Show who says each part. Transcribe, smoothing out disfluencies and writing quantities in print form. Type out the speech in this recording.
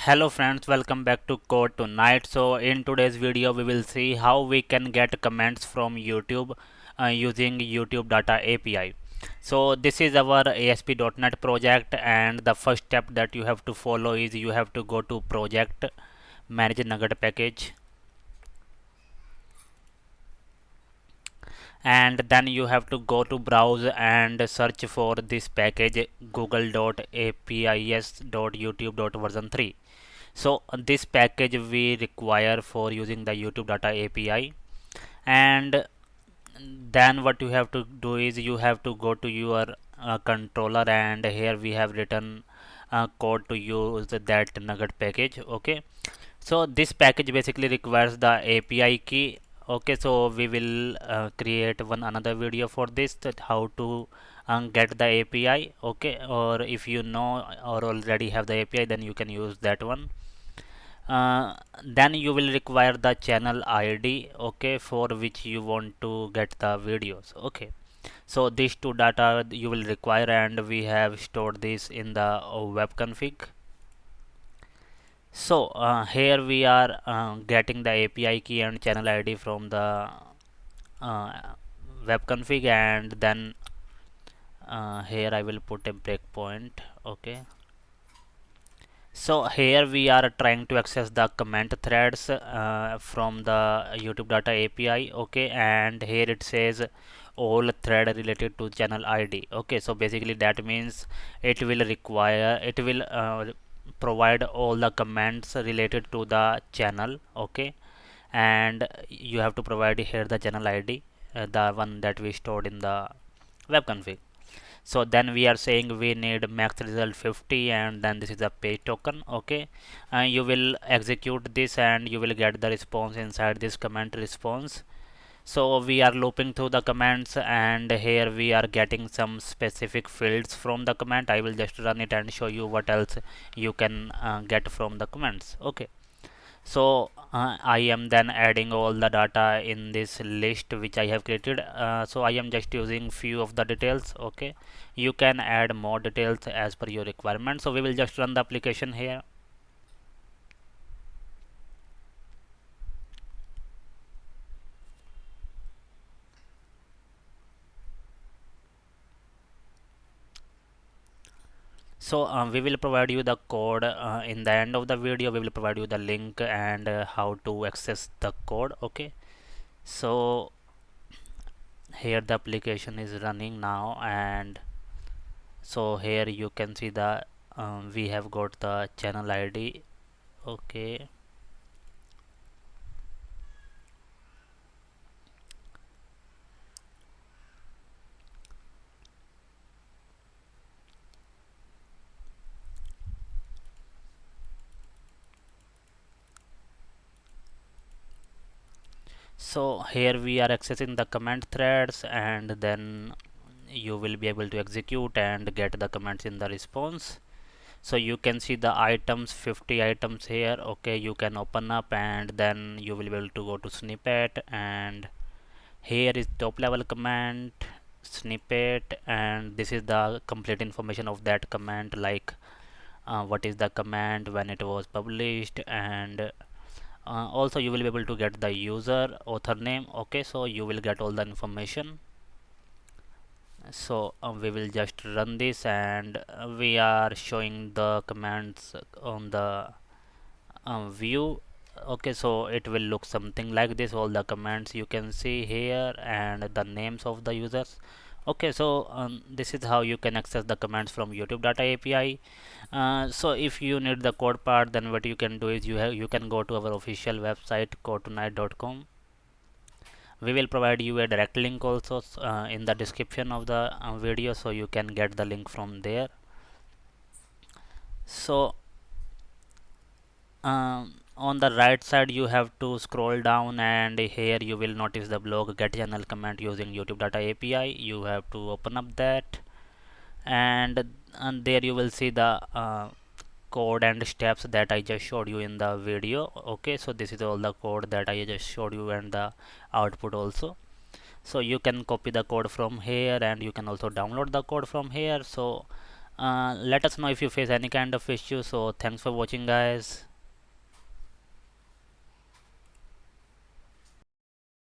Speaker 1: Hello friends, welcome back to Code Tonight. So in today's video we will see how we can get comments from YouTube using YouTube Data API. So this is our ASP.NET project, and the first step that you have to follow is you have to go to project, manage Nugget package, and then you have to go to browse and search for this package google.apis.youtube.version3. So this package we require for using the YouTube Data API. And then what you have to do is you have to go to your controller, and here we have written code to use that Nugget package. Okay, so this package basically requires the API key. Okay, so we will create one another video for this, that how to get the API. Okay, or if you know or already have the API, then you can use that one. Then you will require the channel ID, okay, for which you want to get the videos. Okay, so these two data you will require, and we have stored this in the web config. So here we are getting the API key and channel ID from the uh, web config, and then here I will put a breakpoint. Okay, so here we are trying to access the comment threads from the YouTube Data API. Okay, and here it says all thread related to channel ID. Okay, so basically that means it will provide all the comments related to the channel. Okay, and you have to provide here the channel ID, the one that we stored in the web config. So then we are saying we need max result 50, and then this is a page token. Okay, you will execute this and you will get the response inside this comment response. So we are looping through the commands, and here we are getting some specific fields from the command. I will just run it and show you what else you can get from the commands. Okay, so I am then adding all the data in this list which I have created. So I am just using few of the details. Okay, you can add more details as per your requirement. So we will just run the application here. So we will provide you the code in the end of the video. We will provide you the link and how to access the code. Okay, so here the application is running now, and so here you can see the we have got the channel ID. Okay, so here we are accessing the comment threads, and then you will be able to execute and get the comments in the response. So you can see the items, 50 items here. Okay, you can open up, and then you will be able to go to snippet, and here is top level command snippet, and this is the complete information of that command, like what is the command, when it was published, and also you will be able to get the user author name. Okay, so you will get all the information. So we will just run this, and we are showing the commands on the view. Okay, so it will look something like this. All the commands you can see here, and the names of the users. Okay, so this is how you can access the commands from YouTube Data API. So if you need the code part, then what you can do is you can go to our official website codetonight.com. We will provide you a direct link also in the description of the video, so you can get the link from there. So on the right side you have to scroll down, and here you will notice the blog get channel command using YouTube Data API. You have to open up that, and there you will see the code and steps that I just showed you in the video. Okay, so this is all the code that I just showed you, and the output also. So you can copy the code from here, and you can also download the code from here. So Let us know if you face any kind of issue. So thanks for watching, guys.